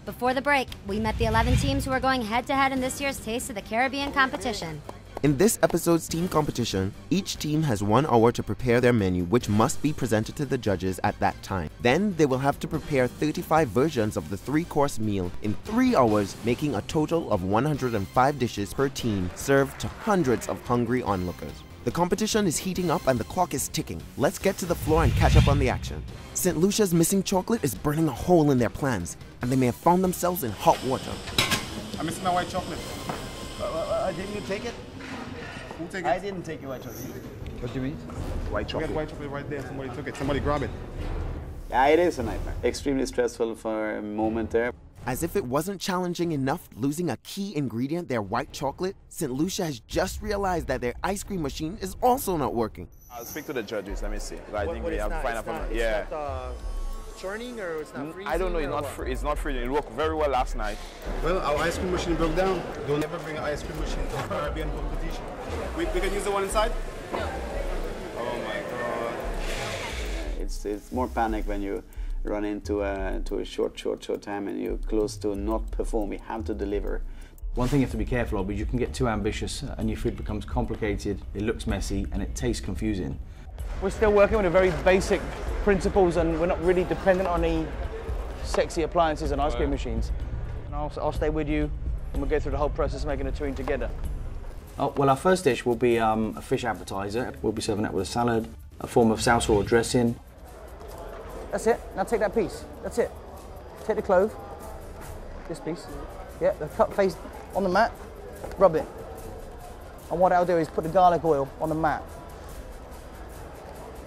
Before the break, we met the 11 teams who are going head-to-head in this year's Taste of the Caribbean competition. In this episode's team competition, each team has 1 hour to prepare their menu, which must be presented to the judges at that time. Then they will have to prepare 35 versions of the 3-course meal in 3 hours, making a total of 105 dishes per team, served to hundreds of hungry onlookers. The competition is heating up and the clock is ticking. Let's get to the floor and catch up on the action. St. Lucia's missing chocolate is burning a hole in their plans, and they may have found themselves in hot water. I'm missing my white chocolate. Didn't you take it? Who take it? I didn't take your white chocolate. What do you mean? White chocolate. We had white chocolate right there. Somebody took it. Somebody grab it. Yeah, it is a nightmare. Extremely stressful for a moment there. As if it wasn't challenging enough losing a key ingredient, their white chocolate, St. Lucia has just realized that their ice cream machine is also not working. I'll speak to the judges, let me see. I think we have to find out. Yeah. It's not churning or it's not freezing? I don't know, it's not freezing. It worked very well last night. Well, our ice cream machine broke down. Don't ever bring an ice cream machine to a Caribbean competition. We can use the one inside? No. Oh my God. It's more panic when you run into a short time and you're close to not perform. We have to deliver. One thing you have to be careful of is you can get too ambitious and your food becomes complicated, it looks messy and it tastes confusing. We're still working with the very basic principles and we're not really dependent on any sexy appliances and ice cream machines. And I'll stay with you and we'll go through the whole process of making a tureen together. Oh, well, our first dish will be a fish appetizer. We'll be serving that with a salad, a form of salsa or dressing. That's it. Now take that piece. That's it. Take the clove. This piece. Yeah, the cut face on the mat. Rub it. And what I'll do is put the garlic oil on the mat.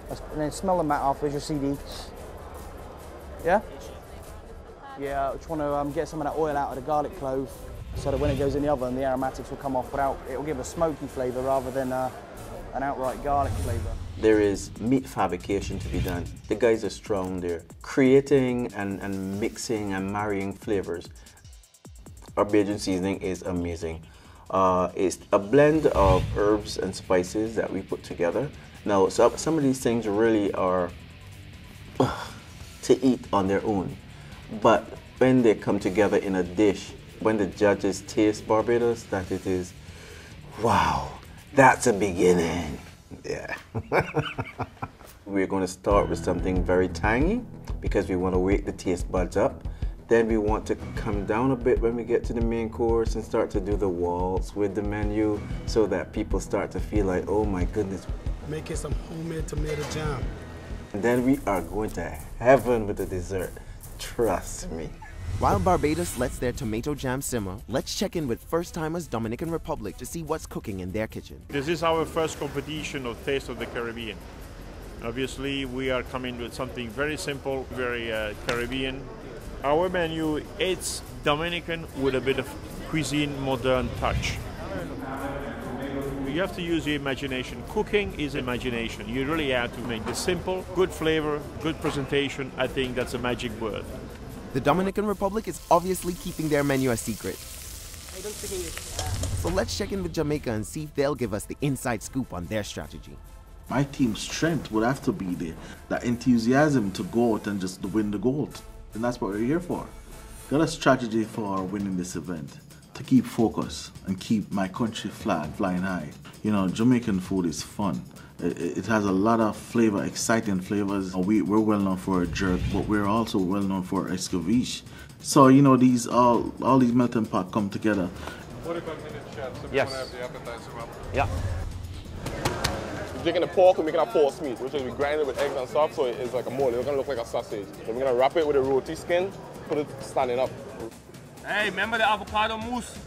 And then smell the mat after your CD. Yeah? Yeah, I just want to get some of that oil out of the garlic clove so that when it goes in the oven, the aromatics will come off without, it will give a smoky flavour rather than an outright garlic flavour. There is meat fabrication to be done. The guys are strong there, creating and mixing and marrying flavors. Our Bajan seasoning is amazing. It's a blend of herbs and spices that we put together. Now, some of these things really are to eat on their own, but when they come together in a dish, when the judges taste Barbados, that it is, wow, that's a beginning. Yeah. We're going to start with something very tangy because we want to wake the taste buds up. Then we want to come down a bit when we get to the main course and start to do the waltz with the menu so that people start to feel like, oh my goodness. Making some homemade tomato jam. And then we are going to heaven with the dessert. Trust me. While Barbados lets their tomato jam simmer, let's check in with first-timers Dominican Republic to see what's cooking in their kitchen. This is our first competition of Taste of the Caribbean. Obviously, we are coming with something very simple, very Caribbean. Our menu, it's Dominican with a bit of cuisine modern touch. You have to use your imagination. Cooking is imagination. You really have to make this simple, good flavor, good presentation. I think that's a magic word. The Dominican Republic is obviously keeping their menu a secret. So let's check in with Jamaica and see if they'll give us the inside scoop on their strategy. My team's strength would have to be that enthusiasm to go out and just win the gold. And that's what we're here for. Got a strategy for winning this event. To keep focus and keep my country flag flying high. You know, Jamaican food is fun. It has a lot of flavor, exciting flavors. We're well known for a jerk, but we're also well known for escabeche. So, you know, all these melting pot come together. Yes. Yeah. We're taking the pork and making a pork meat, which is we grind it with eggs and stuff, so it's like a mold. It's gonna look like a sausage. Then we're gonna wrap it with a roti skin, put it standing up. Hey, remember the avocado mousse?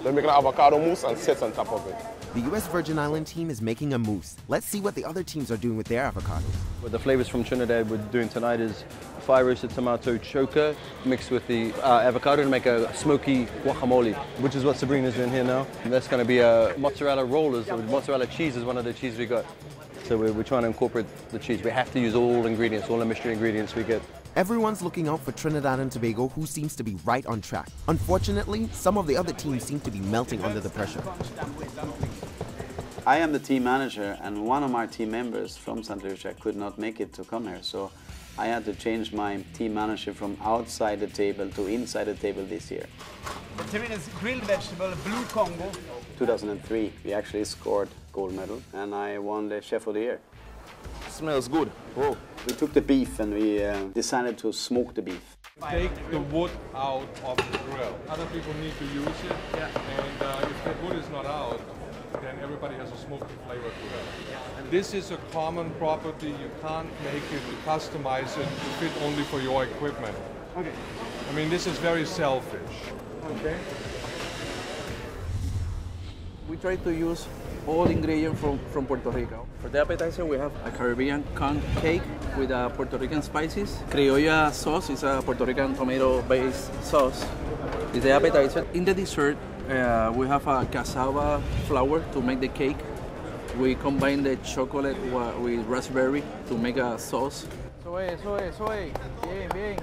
Then make an avocado mousse and sits on top of it. The US Virgin Island team is making a mousse. Let's see what the other teams are doing with their avocados. Well, the flavors from Trinidad we're doing tonight is fire roasted tomato choker mixed with the avocado to make a smoky guacamole, which is what Sabrina's doing here now. And that's going to be mozzarella rollers. So mozzarella cheese is one of the cheese we got. So we're trying to incorporate the cheese. We have to use all ingredients, all the mystery ingredients we get. Everyone's looking out for Trinidad and Tobago, who seems to be right on track. Unfortunately, some of the other teams seem to be melting under the pressure. I am the team manager, and one of my team members from St. Lucia could not make it to come here. So I had to change my team manager from outside the table to inside the table this year. The terrain is grilled vegetable, blue Congo. 2003, we actually scored gold medal, and I won the Chef of the Year. Smells good. Whoa. We took the beef and we decided to smoke the beef. Take the wood out of the grill. Other people need to use it, and if the wood is not out, then everybody has a smoky flavor to it. And this is a common property. You can't make it, customize it to fit only for your equipment. Okay. I mean, this is very selfish. Okay. We try to use all ingredients from Puerto Rico. For the appetizer, we have a Caribbean conch cake with Puerto Rican spices. Criolla sauce is a Puerto Rican tomato-based sauce. It's the appetizer. In the dessert, we have a cassava flour to make the cake. We combine the chocolate with raspberry to make a sauce. Bien, bien.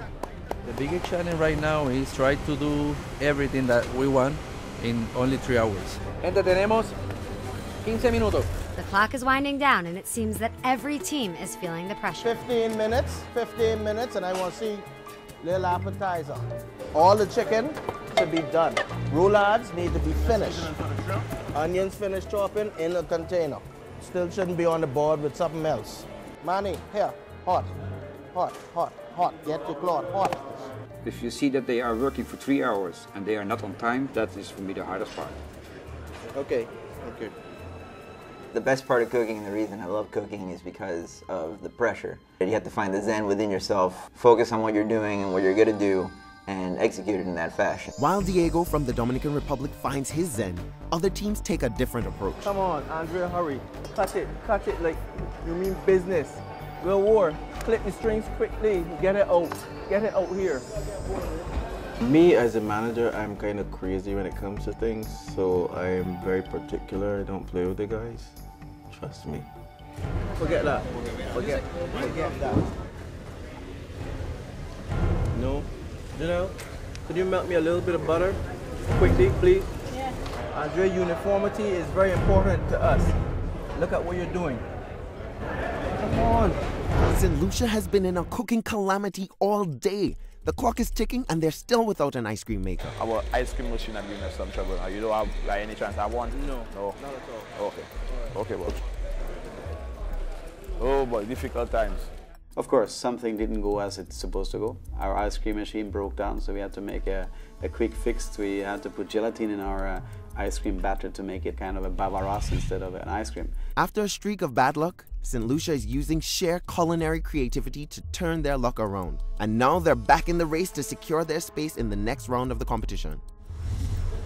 The biggest challenge right now is try to do everything that we want in only 3 hours. Gente, tenemos 15 minutos. The clock is winding down, and it seems that every team is feeling the pressure. 15 minutes, and I want to see little appetizer. All the chicken should be done. Roulades need to be finished. Onions finished chopping in a container. Still shouldn't be on the board with something else. Manny, here, hot. Get your cloth, hot. If you see that they are working for 3 hours and they are not on time, that is for me the hardest part. Okay. The best part of cooking and the reason I love cooking is because of the pressure. You have to find the zen within yourself, focus on what you're doing and what you're going to do, and execute it in that fashion. While Diego from the Dominican Republic finds his zen, other teams take a different approach. Come on, Andrea, hurry. Cut it like you mean business. Real war. Clip the strings quickly. Get it out here. Me as a manager, I'm kind of crazy when it comes to things, so I'm very particular. I don't play with the guys. Trust me. Forget that. Forget that. No. Janelle, could you melt me a little bit of butter? Quickly, please. Yeah. Andrea, uniformity is very important to us. Look at what you're doing. Come on. St. Lucia has been in a cooking calamity all day. The clock is ticking and they're still without an ice cream maker. Our ice cream machine has given us some trouble. You don't have like, any chance to have one? No, not at all. Okay, boy. Oh boy, difficult times. Of course, something didn't go as it's supposed to go. Our ice cream machine broke down, so we had to make a quick fix. We had to put gelatin in our ice cream batter to make it kind of a bavaroise instead of an ice cream. After a streak of bad luck, St. Lucia is using sheer culinary creativity to turn their luck around. And now they're back in the race to secure their space in the next round of the competition.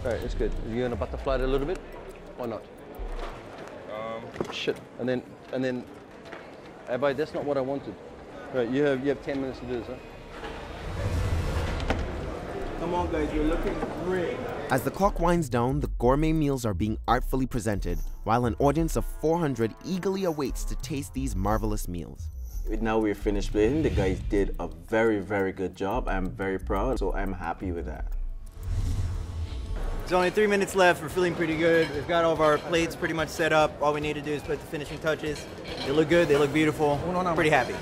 All right, it's good. Are you going to butterfly it a little bit? Or not? Shit. And then, Abay, that's not what I wanted. All right, you have 10 minutes to do this, huh? Come on, guys, you're looking great. As the clock winds down, the gourmet meals are being artfully presented, while an audience of 400 eagerly awaits to taste these marvelous meals. Now we're finished plating. The guys did a very, very good job. I'm very proud, so I'm happy with that. There's only 3 minutes left. We're feeling pretty good. We've got all of our plates pretty much set up. All we need to do is put the finishing touches. They look good. They look beautiful. Pretty happy.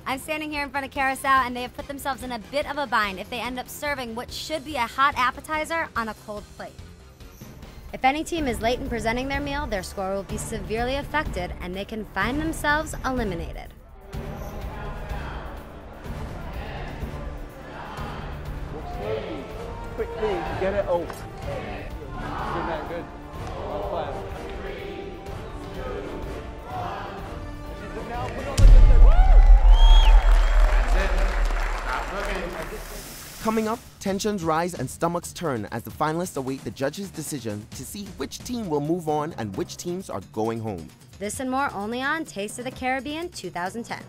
I'm standing here in front of Carousel, and they have put themselves in a bit of a bind if they end up serving what should be a hot appetizer on a cold plate. If any team is late in presenting their meal, their score will be severely affected, and they can find themselves eliminated. Quickly, get it out. Good man, good. All five. Coming up, tensions rise and stomachs turn as the finalists await the judges' decision to see which team will move on and which teams are going home. This and more only on Taste of the Caribbean 2010.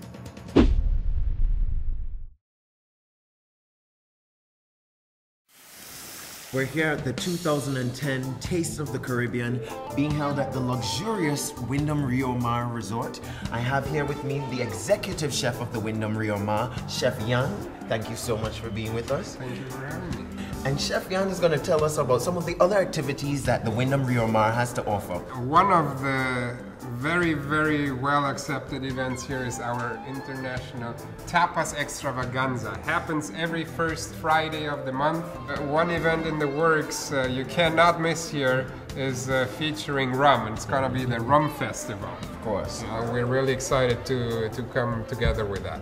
We're here at the 2010 Taste of the Caribbean, being held at the luxurious Wyndham Rio Mar Resort. I have here with me the executive chef of the Wyndham Rio Mar, Chef Jan. Thank you so much for being with us. Thank you for having me. And Chef Jan is going to tell us about some of the other activities that the Wyndham Rio Mar has to offer. One of the very, very well accepted events here is our international Tapas Extravaganza. Happens every first Friday of the month. One event in the works you cannot miss here is featuring rum. It's gonna be the Rum Festival. Of course. We're really excited to come together with that.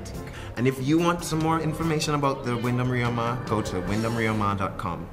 And if you want some more information about the Wyndham Rioja, go to wyndhamrioja.com.